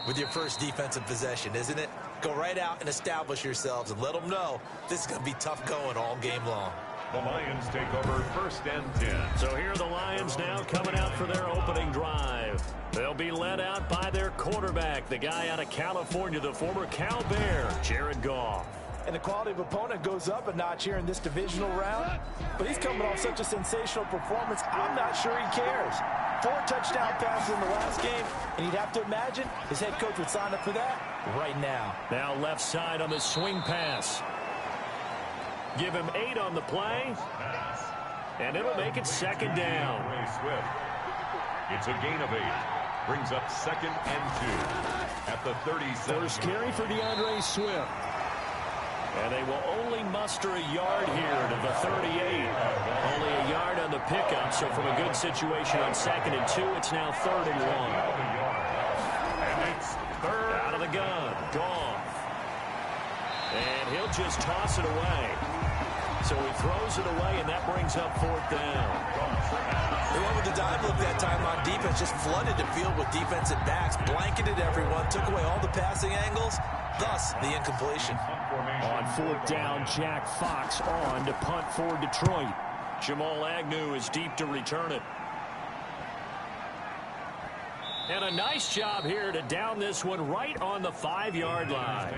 with your first defensive possession, isn't it? Go right out and establish yourselves and let them know this is going to be tough going all game long. The Lions take over 1st and 10. So here are the Lions now coming out for their opening drive. They'll be led out by their quarterback, the guy out of California, the former Cal Bear, Jared Goff. And the quality of opponent goes up a notch here in this divisional round. But he's coming off such a sensational performance, I'm not sure he cares. 4 touchdown passes in the last game, and you'd have to imagine his head coach would sign up for that right now. Now left side on the swing pass. Give him 8 on the play, and it'll make it 2nd down. It's a gain of 8. Brings up 2nd and 2 at the 37. First carry for DeAndre Swift. And they will only muster a yard here to the 38. Only a yard on the pickup, so from a good situation on 2nd and 2, it's now 3rd and 1. And it's 3rd. Out of the gun, Goff. And he'll just toss it away. So he throws it away, and that brings up 4th down. They went with the dime look that time on defense, just flooded the field with defensive backs, blanketed everyone, took away all the passing angles, thus the incompletion. On 4th down, Jack Fox on to punt for Detroit. Jamal Agnew is deep to return it. And a nice job here to down this one right on the 5-yard line.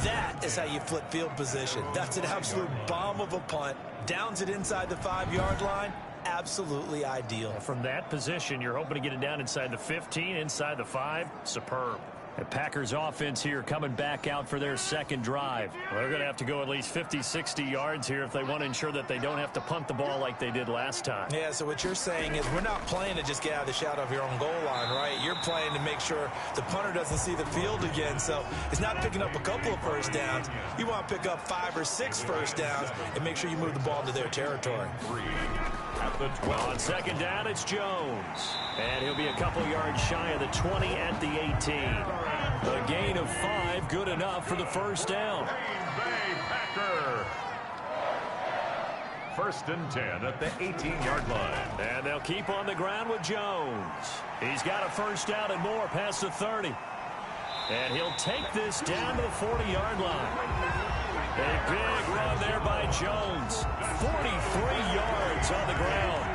That is how you flip field position. That's an absolute bomb of a punt. Downs it inside the 5-yard line. Absolutely ideal. From that position, you're hoping to get it down inside the 15, inside the 5. Superb. The Packers offense here coming back out for their 2nd drive. Well, they're going to have to go at least 50, 60 yards here if they want to ensure that they don't have to punt the ball like they did last time. Yeah, so what you're saying is we're not playing to just get out of the shadow of your own goal line, right? You're playing to make sure the punter doesn't see the field again. So it's not picking up a couple of first downs. You want to pick up 5 or 6 first downs and make sure you move the ball into their territory. At the 12. On 2nd down, it's Jones. And he'll be a couple yards shy of the 20 at the 18. A gain of 5, good enough for the 1st down. Bay Packer. 1st and 10 at the 18-yard line. And they'll keep on the ground with Jones. He's got a 1st down and more past the 30. And he'll take this down to the 40-yard line. A big run there by Jones. 43 yards on the ground.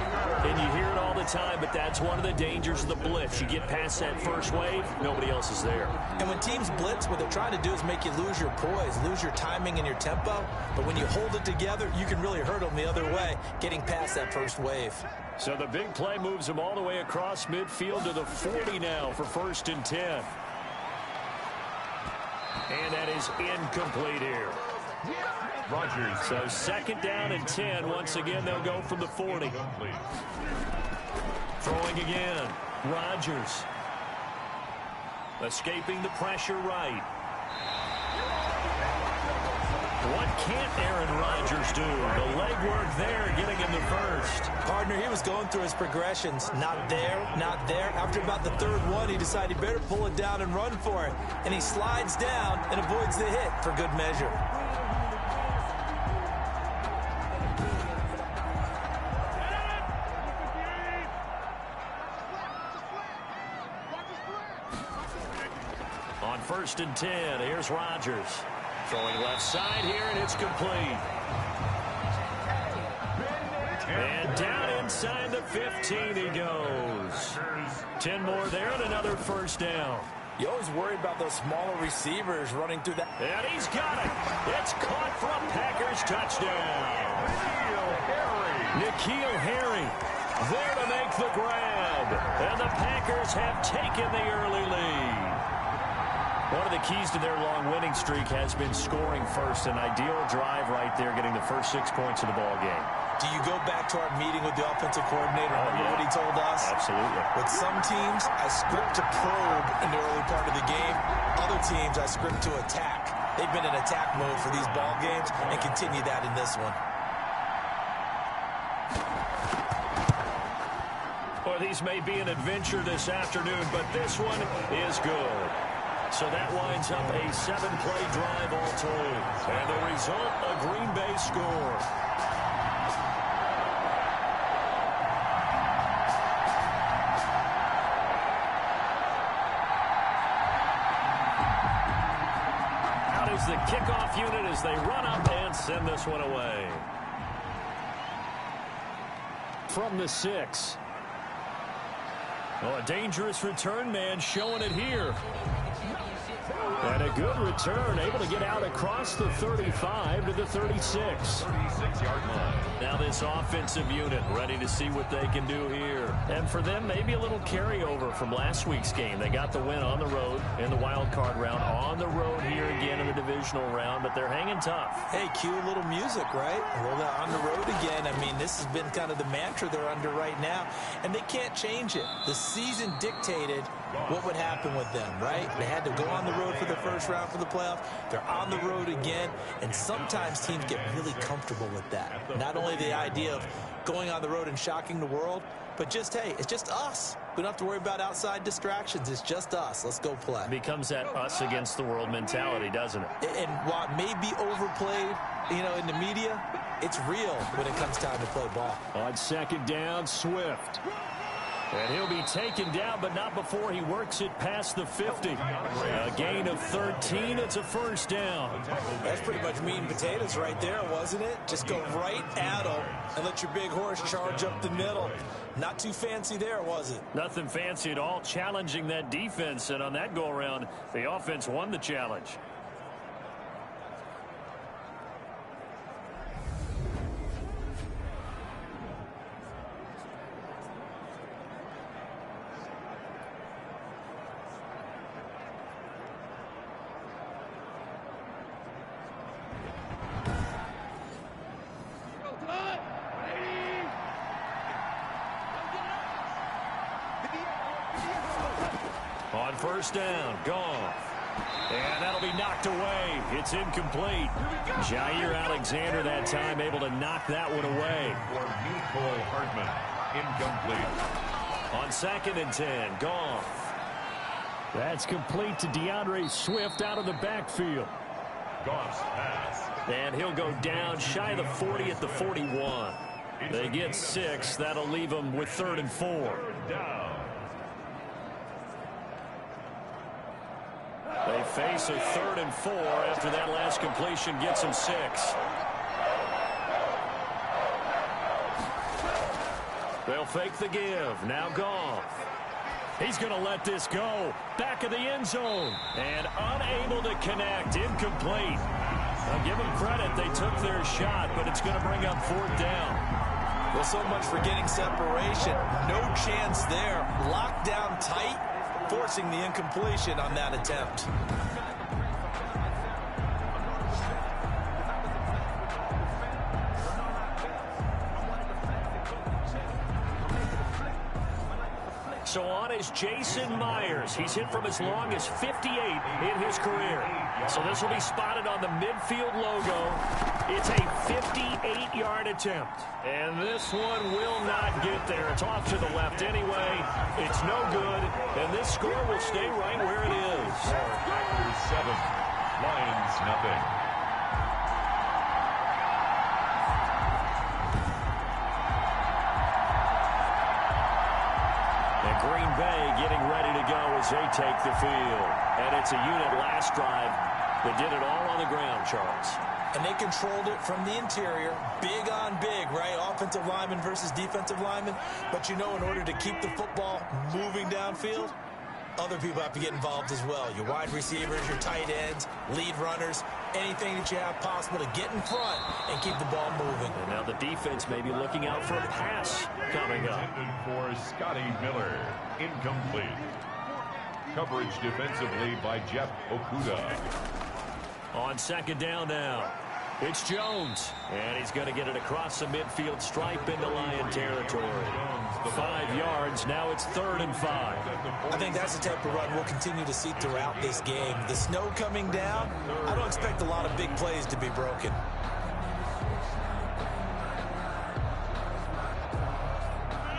And you hear it all the time, but that's one of the dangers of the blitz. You get past that first wave, nobody else is there. And when teams blitz, what they're trying to do is make you lose your poise, lose your timing and your tempo. But when you hold it together, you can really hurt them the other way, getting past that first wave. So the big play moves them all the way across midfield to the 40 now for 1st and 10. And that is incomplete here. Rodgers. So 2nd down and 10. Once again, they'll go from the 40. Throwing again. Rodgers. Escaping the pressure right. What can't Aaron Rodgers do? The legwork there, getting him the 1st. Partner, he was going through his progressions. Not there, not there. After about the 3rd one, he decided he better pull it down and run for it. And he slides down and avoids the hit for good measure. On 1st and 10, here's Rodgers. Throwing left side here, and it's complete. And down inside the 15 he goes. 10 more there and another 1st down. You always worry about those smaller receivers running through that. And he's got it. It's caught for a Packers touchdown. N'Keal Harry there to make the grab. And the Packers have taken the early lead. One of the keys to their long winning streak has been scoring first. An ideal drive right there, getting the first 6 points of the ball game. Do you go back to our meeting with the offensive coordinator? Remember what he told us? Absolutely. With some teams, I script to probe in the early part of the game. Other teams, I script to attack. They've been in attack mode for these ball games and continue that in this one. Well, these may be an adventure this afternoon, but this one is good. So that winds up a 7-play drive all told. And the result, a Green Bay score. is the kickoff unit as they run up and send this one away. From the 6. Oh, a dangerous return man showing it here. And a good return, able to get out across the 35 to the 36. 36-yard line. Now this offensive unit ready to see what they can do here. And for them, maybe a little carryover from last week's game. They got the win on the road in the wild card round, on the road here again in the divisional round, but they're hanging tough. Hey, cue a little music, right? Well, they're on the road again. I mean, this has been kind of the mantra they're under right now, and they can't change it. The season dictated what would happen with them, right? They had to go on the road for the first round for the playoffs. They're on the road again, and sometimes teams get really comfortable with that. Not only the idea of going on the road and shocking the world, but just, hey, it's just us. We don't have to worry about outside distractions. It's just us. Let's go play. It becomes that us against the world mentality, doesn't it? And while it may be overplayed, you know, in the media, it's real when it comes time to play ball. On second down, Swift. And he'll be taken down, but not before he works it past the 50. A gain of 13. It's a first down. That's pretty much meat and potatoes right there, wasn't it? Just go right at him and let your big horse charge up the middle. Not too fancy there, was it? Nothing fancy at all, challenging that defense. And on that go-around, the offense won the challenge. On first down, Goff. And that'll be knocked away. It's incomplete. Jair Alexander that time able to knock that one away. For Nicole Hardman, incomplete. On second and 10, Goff. That's complete to DeAndre Swift out of the backfield. Goff's pass. And he'll go down shy of the 40 at the 41. They get 6. That'll leave them with 3rd and 4. Third down. They face a 3rd and 4 after that last completion gets them 6. They'll fake the give. Now Goff. He's going to let this go. Back of the end zone. And unable to connect. Incomplete. I'll give them credit. They took their shot, but it's going to bring up 4th down. Well, so much for getting separation. No chance there. Locked down tight, forcing the incompletion on that attempt. So on is Jason Myers. He's hit from as long as 58 in his career. So this will be spotted on the midfield logo. It's a 58-yard attempt. And this one will not get there. It's off to the left anyway. It's no good. And this score will stay right where it is. Packers 7, Lions nothing. Green Bay getting ready to go as they take the field. And it's a unit last drive that did it all on the ground, Charles. And they controlled it from the interior. Big on big, right? Offensive lineman versus defensive lineman. But you know, in order to keep the football moving downfield, other people have to get involved as well. Your wide receivers, your tight ends, lead runners, anything that you have possible to get in front and keep the ball moving. And now the defense may be looking out for a pass coming up. Intended for Scotty Miller. Incomplete. Coverage defensively by Jeff Okuda. On second down now, it's Jones. And he's going to get it across the midfield stripe into Lion territory. 5 yards. Now it's 3rd and 5. I think that's the type of run we'll continue to see throughout this game. The snow coming down, I don't expect a lot of big plays to be broken.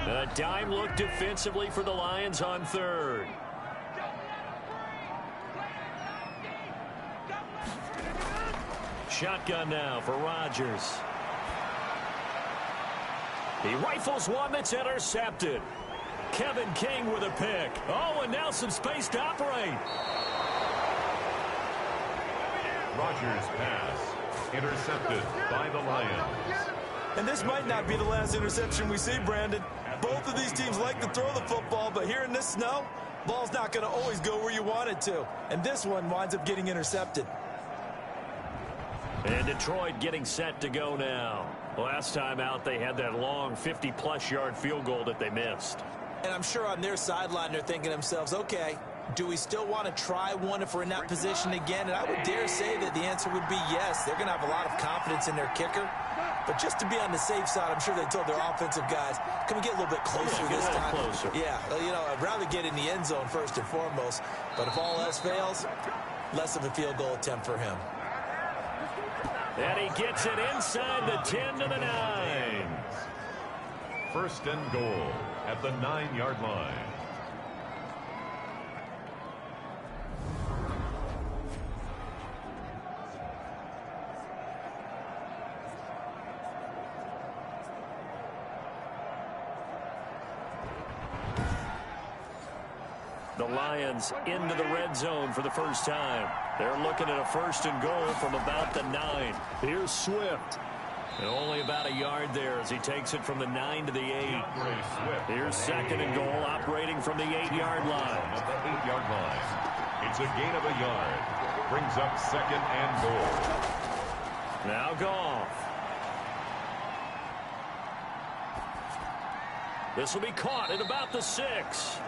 A dime look defensively for the Lions on 3rd. Shotgun now for Rodgers. He rifles one that's intercepted. Kevin King with a pick. Oh, and now some space to operate. Rodgers' pass intercepted by the Lions. And this might not be the last interception we see, Brandon. Both of these teams like to throw the football, but here in this snow, ball's not going to always go where you want it to. And this one winds up getting intercepted. And Detroit getting set to go now. Last time out, they had that long 50-plus yard field goal that they missed. And I'm sure on their sideline they're thinking to themselves, okay, do we still want to try one if we're in that position again? And I would dare say that the answer would be yes. They're going to have a lot of confidence in their kicker. But just to be on the safe side, I'm sure they told their offensive guys, can we get a little bit closer this time? Closer. Yeah, you know, I'd rather get in the end zone first and foremost. But if all else fails, less of a field goal attempt for him. And he gets it inside the 10 to the 9. First and goal at the 9-yard line. The Lions into the red zone for the first time. They're looking at a first and goal from about the 9. Here's Swift. And only about a yard there as he takes it from the 9 to the 8. Here's second and goal operating from the 8-yard line. At the 8-yard line. It's a gain of a yard. Brings up second and goal. Now Goff. This will be caught at about the 6.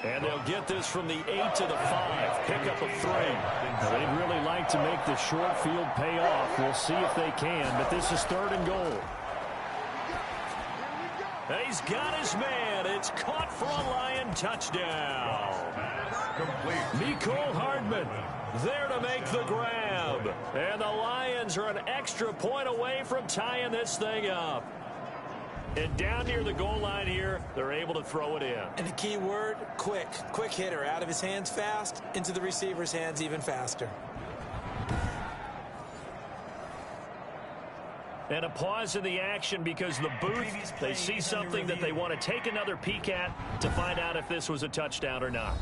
And they'll get this from the 8 to the 5. Pick up a 3. They'd really like to make the short field pay off. We'll see if they can, but this is third and goal. He's got his man. It's caught for a Lion touchdown. Complete. Mecole Hardman there to make the grab. And the Lions are an extra point away from tying this thing up. And down near the goal line here, they're able to throw it in. And the key word, quick. Quick hitter. Out of his hands fast, into the receiver's hands even faster. And a pause in the action because the booth, they see something that they want to take another peek at to find out if this was a touchdown or not.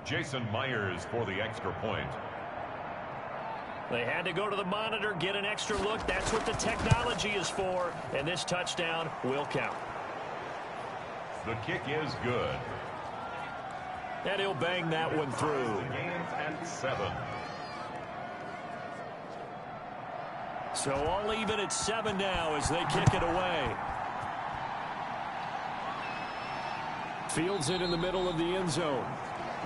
Jason Myers for the extra point. They had to go to the monitor, get an extra look. That's what the technology is for. And this touchdown will count. The kick is good. And he'll bang that one through. The game's at 7. So all even at 7 now as they kick it away. Fields it in the middle of the end zone.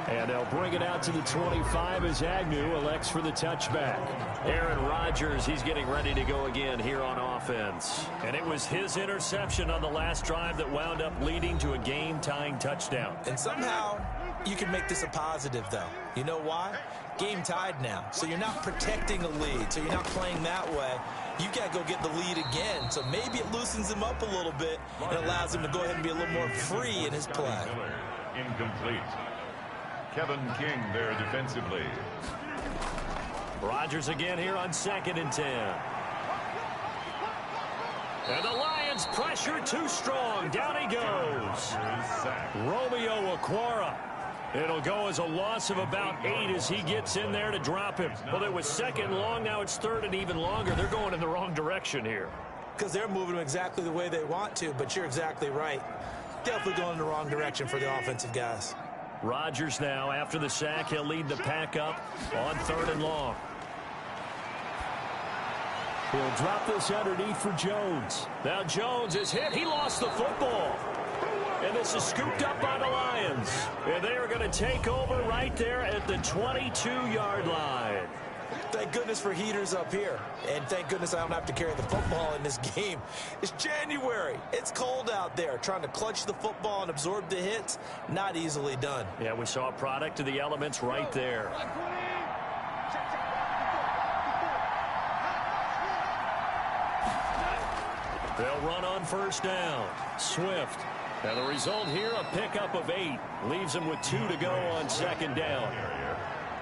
And they'll bring it out to the 25 as Agnew elects for the touchback. Aaron Rodgers, he's getting ready to go again here on offense. And it was his interception on the last drive that wound up leading to a game-tying touchdown. And somehow you can make this a positive, though. You know why? Game tied now. So you're not protecting a lead. So you're not playing that way. You got to go get the lead again. So maybe it loosens him up a little bit and allows him to go ahead and be a little more free in his play. Incomplete. Kevin King there defensively. Rodgers again here on 2nd and 10. And the Lions pressure too strong. Down he goes. Romeo Okwara. It'll go as a loss of about 8 as he gets in there to drop him. Well, it was 2nd long. Now it's 3rd and even longer. They're going in the wrong direction here. Because they're moving exactly the way they want to, but you're exactly right. Definitely going in the wrong direction for the offensive guys. Rodgers now, after the sack, he'll lead the pack up on 3rd and long. He'll drop this underneath for Jones. Now Jones is hit. He lost the football. And this is scooped up by the Lions. And they are going to take over right there at the 22-yard line. Thank goodness for heaters up here. And thank goodness I don't have to carry the football in this game. It's January. It's cold out there. Trying to clutch the football and absorb the hits, not easily done. Yeah, we saw a product of the elements right there. They'll run on 1st down. Swift And the result here, a pickup of 8. Leaves him with 2 to go on second down.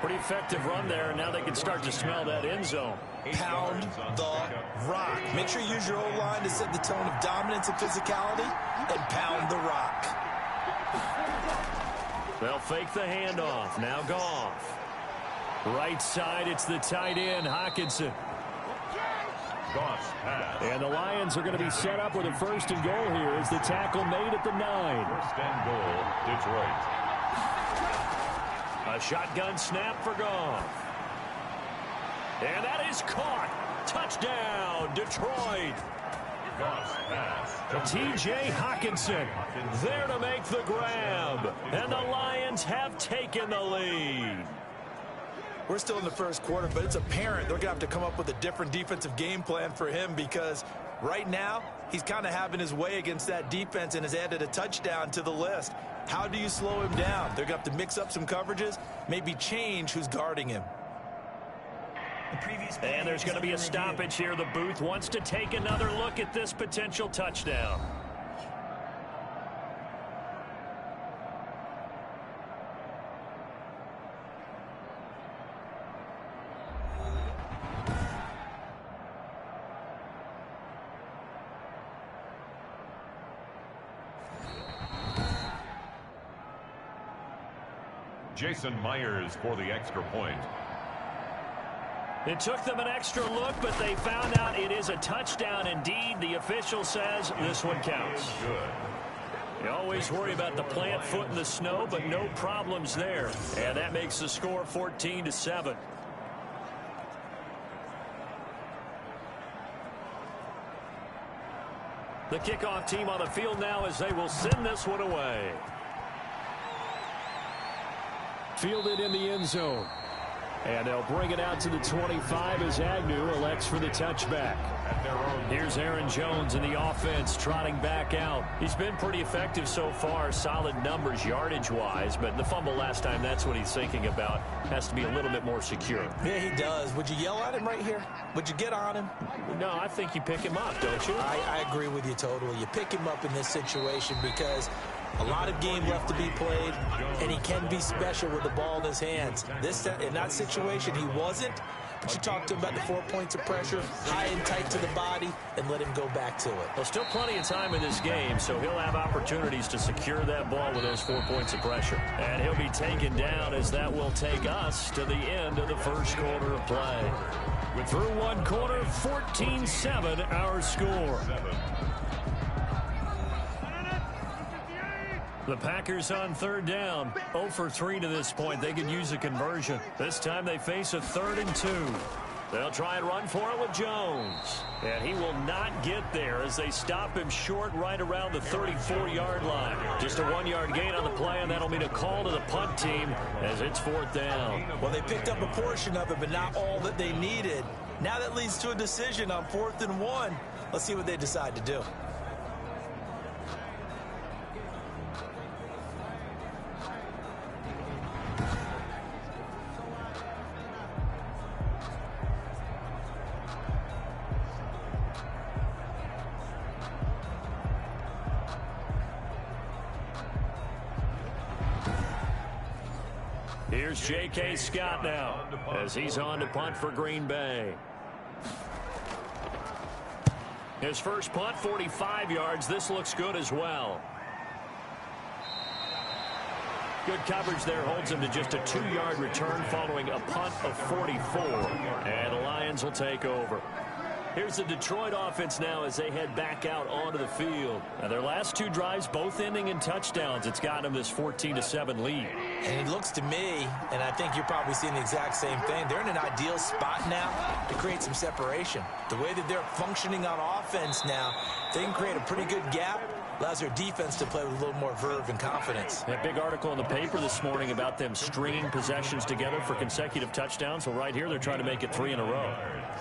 Pretty effective run there, and now they can start to smell that end zone. Pound the rock. Make sure you use your O-line to set the tone of dominance and physicality, and pound the rock. They'll fake the handoff. Now Goff. Right side, it's the tight end, Hockenson. Goff's pass. And the Lions are going to be set up with a 1st and goal here as the tackle made at the 9. 1st and goal, Detroit. A shotgun snap for Goff. And that is caught. Touchdown, Detroit. Goff's pass. T.J. Hockenson there to make the grab. And the Lions have taken the lead. We're still in the first quarter, but it's apparent they're going to have to come up with a different defensive game plan for him because right now he's kind of having his way against that defense and has added a touchdown to the list. How do you slow him down? They're going to have to mix up some coverages, maybe change who's guarding him. And there's going to be a stoppage here. The booth wants to take another look at this potential touchdown. Jason Myers for the extra point. It took them an extra look, but they found out it is a touchdown indeed. The official says this one counts. Good. You always worry about the plant foot in the snow, but no problems there. And that makes the score 14-7. The kickoff team on the field now as they will send this one away. Fielded in the end zone. And they'll bring it out to the 25 as Agnew elects for the touchback. Here's Aaron Jones in the offense trotting back out. He's been pretty effective so far, solid numbers yardage-wise, but the fumble last time, that's what he's thinking about. Has to be a little bit more secure. Yeah, he does. Would you yell at him right here? Would you get on him? No, I think you pick him up, don't you? I agree with you totally. You pick him up in this situation because a lot of game left to be played, and he can be special with the ball in his hands. In that situation, he wasn't, but you talk to him about the 4 points of pressure, high and tight to the body, and let him go back to it. Well, still plenty of time in this game, so he'll have opportunities to secure that ball with those 4 points of pressure. And he'll be taken down as that will take us to the end of the first quarter of play. Through one quarter, 14-7 our score. The Packers on 3rd down, 0 for 3 to this point. They could use a conversion. This time they face a 3rd and 2. They'll try and run for it with Jones. And he will not get there as they stop him short right around the 34-yard line. Just a 1-yard gain on the play, and that'll mean a call to the punt team as it's 4th down. Well, they picked up a portion of it, but not all that they needed. Now that leads to a decision on 4th and 1. Let's see what they decide to do. Here's J.K. Scott now as he's on to punt for Green Bay. His first punt, 45 yards. This looks good as well. Good coverage there holds him to just a 2-yard return following a punt of 44. And the Lions will take over. Here's the Detroit offense now as they head back out onto the field. Now their last 2 drives both ending in touchdowns. It's got them this 14-7 lead. And it looks to me, and I think you're probably seeing the exact same thing, they're in an ideal spot now to create some separation. The way that they're functioning on offense now, they can create a pretty good gap. Allows their defense to play with a little more verve and confidence. That big article in the paper this morning about them stringing possessions together for consecutive touchdowns. Well, right here, they're trying to make it 3 in a row.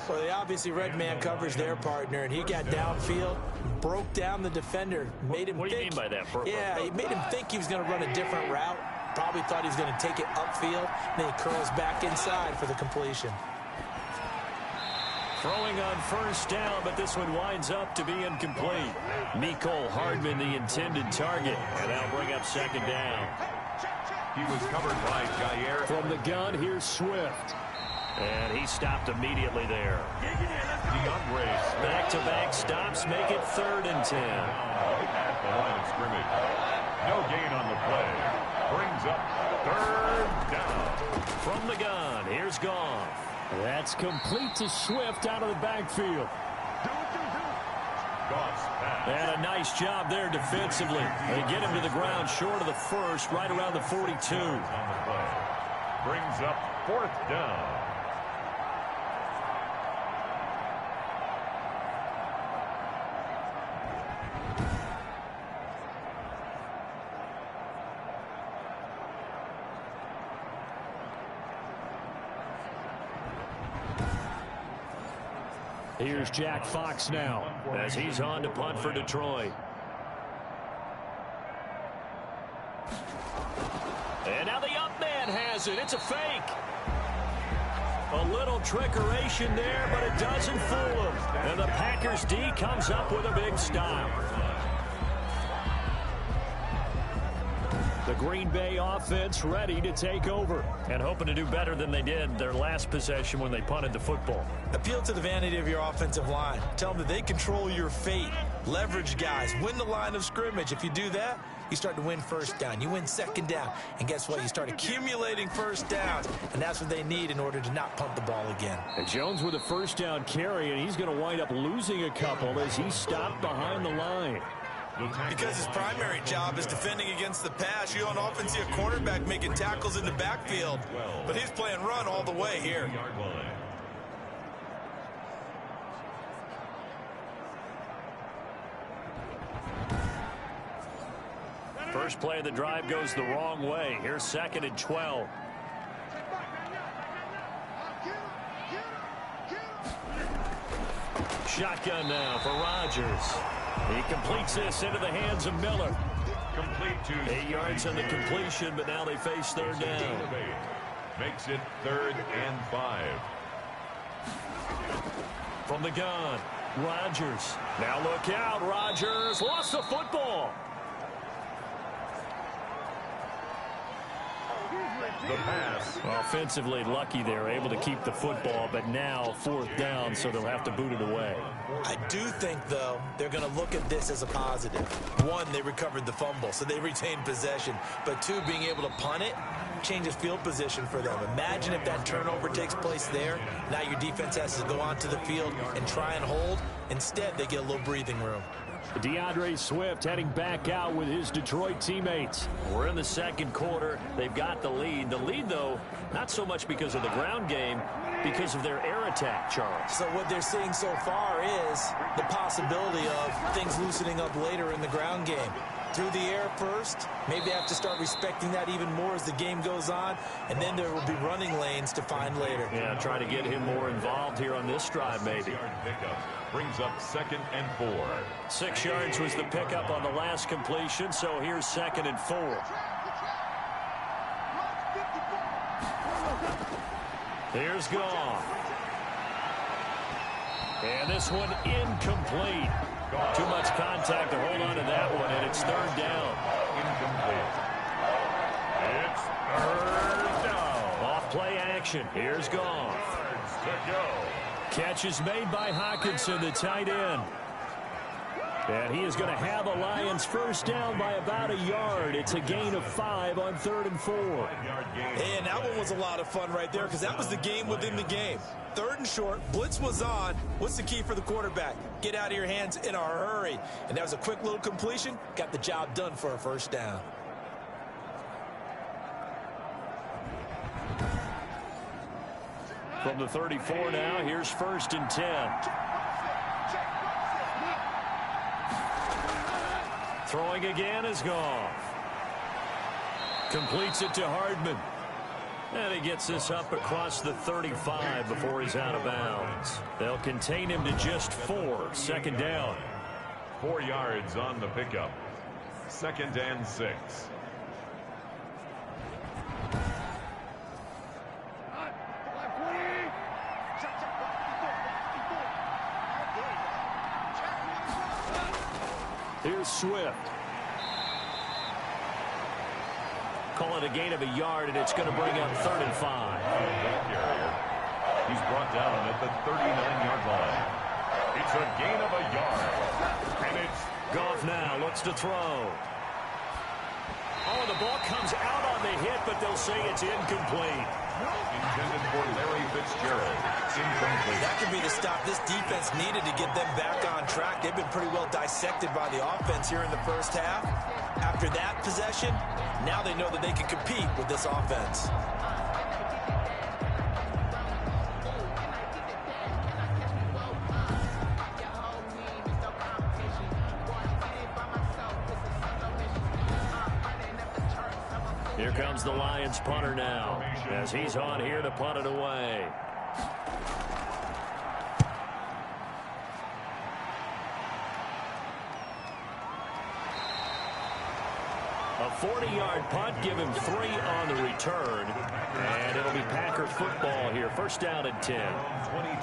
Well, they obviously red man covers their partner, and he got downfield, broke down the defender, made him What do you mean by that? Yeah, he made him think he was going to run a different route. Probably thought he was going to take it upfield. Then he curls back inside for the completion. Throwing on first down, but this one winds up to be incomplete. Mecole Hardman, the intended target, and that'll bring up second down. He was covered by Jaire. From the gun, here's Swift. And he stopped immediately there. DeAndre Swift. Back-to-back stops make it 3rd and 10. At the line of scrimmage. No gain on the play. Brings up 3rd down. From the gun, here's Goff. That's complete to Swift out of the backfield. Goff's pass. And a nice job there defensively. They get him to the ground short of the first, right around the 42. On the play. Brings up 4th down. Here's Jack Fox now as he's on to punt for Detroit. And now the up man has it. It's a fake. A little trickeration there, but it doesn't fool him. And the Packers D comes up with a big stop. The Green Bay offense ready to take over and hoping to do better than they did their last possession when they punted the football. Appeal to the vanity of your offensive line. Tell them that they control your fate. Leverage guys. Win the line of scrimmage. If you do that, you start to win first down. You win second down. And guess what? You start accumulating first downs. And that's what they need in order to not punt the ball again. And Jones with a first down carry, and he's going to wind up losing a couple as he stopped behind the line. Because his primary job is defending against the pass. You don't often see a quarterback making tackles in the backfield. But he's playing run all the way here. First play of the drive goes the wrong way. Here's 2nd and 12. Shotgun now for Rodgers. He completes this into the hands of Miller. Complete to 8 yards on the completion, but now they face 3rd down. Makes it 3rd and 5. From the gun, Rodgers. Now look out, Rodgers lost the football. The pass. Offensively lucky they're able to keep the football, but now 4th down, so they'll have to boot it away. I do think, though, they're going to look at this as a positive. 1, they recovered the fumble, so they retained possession. But 2, being able to punt it changes field position for them. Imagine if that turnover takes place there. Now your defense has to go onto the field and try and hold. Instead, they get a little breathing room. DeAndre Swift heading back out with his Detroit teammates. We're in the 2nd quarter. They've got the lead. The lead, though, not so much because of the ground game, because of their air attack, Charles. So what they're seeing so far is the possibility of things loosening up later in the ground game. Through the air first, maybe they have to start respecting that even more as the game goes on, and then there will be running lanes to find later. Yeah, try to get him more involved here on this drive, maybe. Brings up 2nd and 4. 6 yards was the pickup on the last completion, so here's 2nd and 4. Here's Goff. And this one incomplete. Too much contact to hold on to that one, and it's 3rd down. Incomplete. It's 3rd down. Off play action. Here's Goff. To go. Catch is made by Hockenson, the tight end. And he is going to have a Lions first down by about a yard. It's a gain of 5 on 3rd and 4. And that one was a lot of fun right there because that was the game within the game. 3rd and short, blitz was on. What's the key for the quarterback? Get out of your hands in a hurry. And that was a quick little completion. Got the job done for a first down. From the 34 now, here's 1st and 10. Throwing again is Goff. Completes it to Hardman. And he gets this up across the 35 before he's out of bounds. They'll contain him to just 4. 2nd down. 4 yards on the pickup. 2nd and 6. Here's Swift. Call it a gain of a yard, and it's going to bring up 3rd and 5. He's brought down at the 39-yard line. It's a gain of a yard. And it's Goff now looks to throw. Oh, the ball comes out on the hit, but they'll say it's incomplete. Intended for Larry Fitzgerald. Incomplete. That could be the stop this defense needed to get them back on track. They've been pretty well dissected by the offense here in the first half. After that possession, now they know that they can compete with this offense. Here comes the Lions punter now, as he's on here to punt it away. A 40-yard punt, give him 3 on the return, and it'll be Packer football here. First down and 10.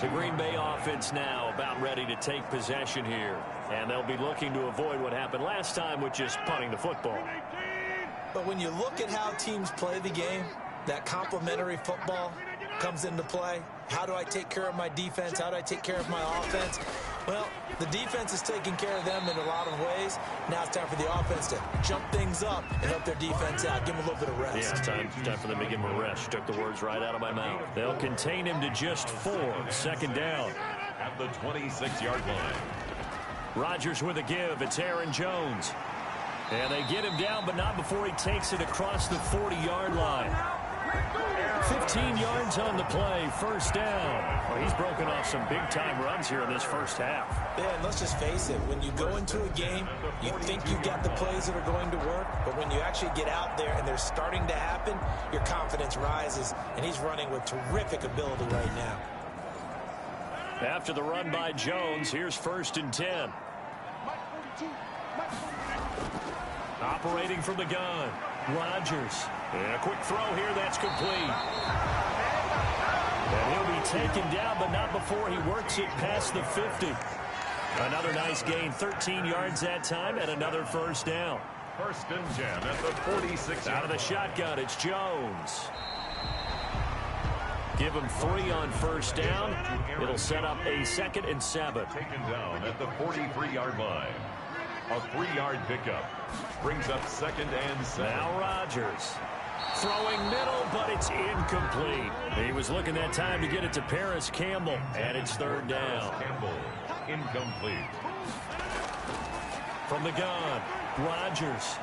The Green Bay offense now about ready to take possession here, and they'll be looking to avoid what happened last time, which is punting the football. But when you look at how teams play the game, that complementary football comes into play. How do I take care of my defense? How do I take care of my offense? Well, the defense is taking care of them in a lot of ways. Now it's time for the offense to jump things up and help their defense out. Give them a little bit of rest. Yeah, it's time for them to give him a rest. You took the words right out of my mouth. They'll contain him to just 4. 2nd down. At the 26-yard line. Rodgers with a give. It's Aaron Jones. And they get him down, but not before he takes it across the 40-yard line. 15 yards on the play, first down. Well, he's broken off some big-time runs here in this first half. Yeah, and let's just face it. When you go into a game, you think you've got the plays that are going to work, but when you actually get out there and they're starting to happen, your confidence rises, and he's running with terrific ability right now. After the run by Jones, here's 1st and 10. Operating from the gun, Rodgers. And a quick throw here, that's complete. And he'll be taken down, but not before he works it past the 50. Another nice gain, 13 yards that time, and another first down. 1st and 10 at the 46. Out of the shotgun, it's Jones. Give him 3 on first down. It'll set up a 2nd and 7. Taken down at the 43-yard line. A 3-yard pickup. Brings up 2nd and 7. Now Rodgers. Throwing middle, but it's incomplete. He was looking that time to get it to Paris Campbell, and it's 3rd down. Campbell, incomplete. From the gun, Rodgers.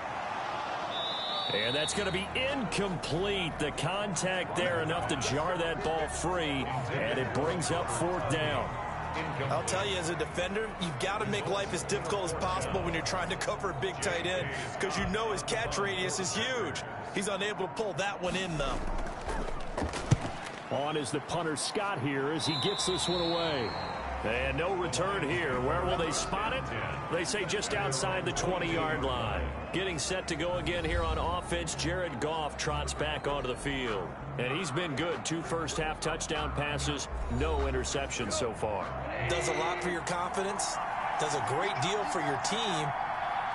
And that's going to be incomplete. The contact there enough to jar that ball free, and it brings up 4th down. I'll tell you, as a defender, you've got to make life as difficult as possible when you're trying to cover a big tight end, because you know his catch radius is huge. He's unable to pull that one in, though. On is the punter Scott here as he gets this one away. And no return here. Where will they spot it? They say just outside the 20-yard line. Getting set to go again here on offense. Jared Goff trots back onto the field. And he's been good. 2 first-half touchdown passes. No interceptions so far. Does a lot for your confidence. Does a great deal for your team.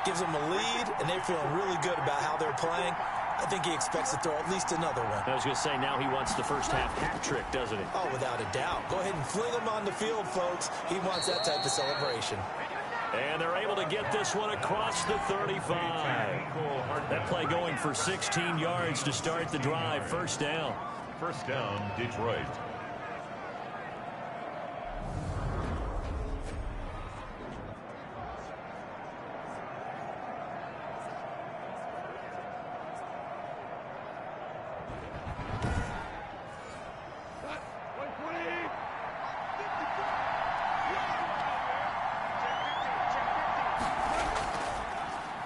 Gives them a lead, and they're feeling really good about how they're playing. I think he expects to throw at least another one. I was going to say, now he wants the first-half hat trick, doesn't he? Oh, without a doubt. Go ahead and fling him on the field, folks. He wants that type of celebration. And they're able to get this one across the 35. That play going for 16 yards to start the drive. First down. First down, Detroit.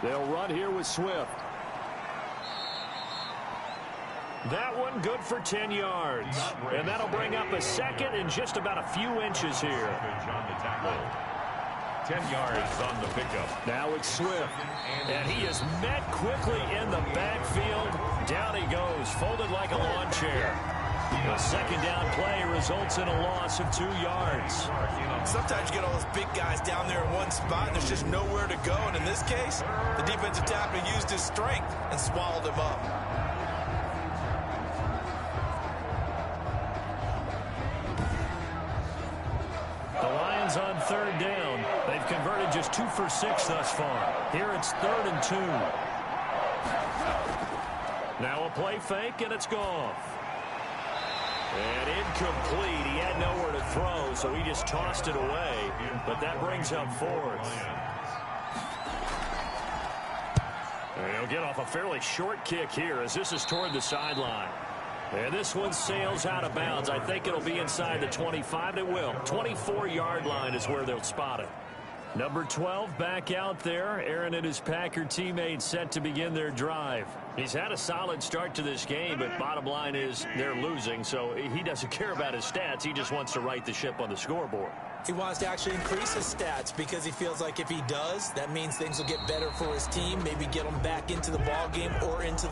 They'll run here with Swift. That one good for 10 yards. And that'll bring up a 2nd and just about a few inches here. 10 yards on the pickup. Now it's Swift. And he is met quickly in the backfield. Down he goes, folded like a lawn chair. A second down play results in a loss of 2 yards. Sometimes you get all those big guys down there in one spot, and there's just nowhere to go. And in this case, the defensive tackle used his strength and swallowed him up. The Lions on third down. They've converted just 2 for 6 thus far. Here it's 3rd and 2. Now a play fake, and it's gone. And incomplete. He had nowhere to throw, so he just tossed it away. But that brings up 4th. And he'll get off a fairly short kick here as this is toward the sideline. And this one sails out of bounds. I think it'll be inside the 25. It will. 24-yard line is where they'll spot it. Number 12 back out there. Aaron and his Packer teammates set to begin their drive. He's had a solid start to this game, but bottom line is they're losing, so he doesn't care about his stats. He just wants to right the ship on the scoreboard. He wants to actually increase his stats because he feels like if he does, that means things will get better for his team, maybe get them back into the ball game or into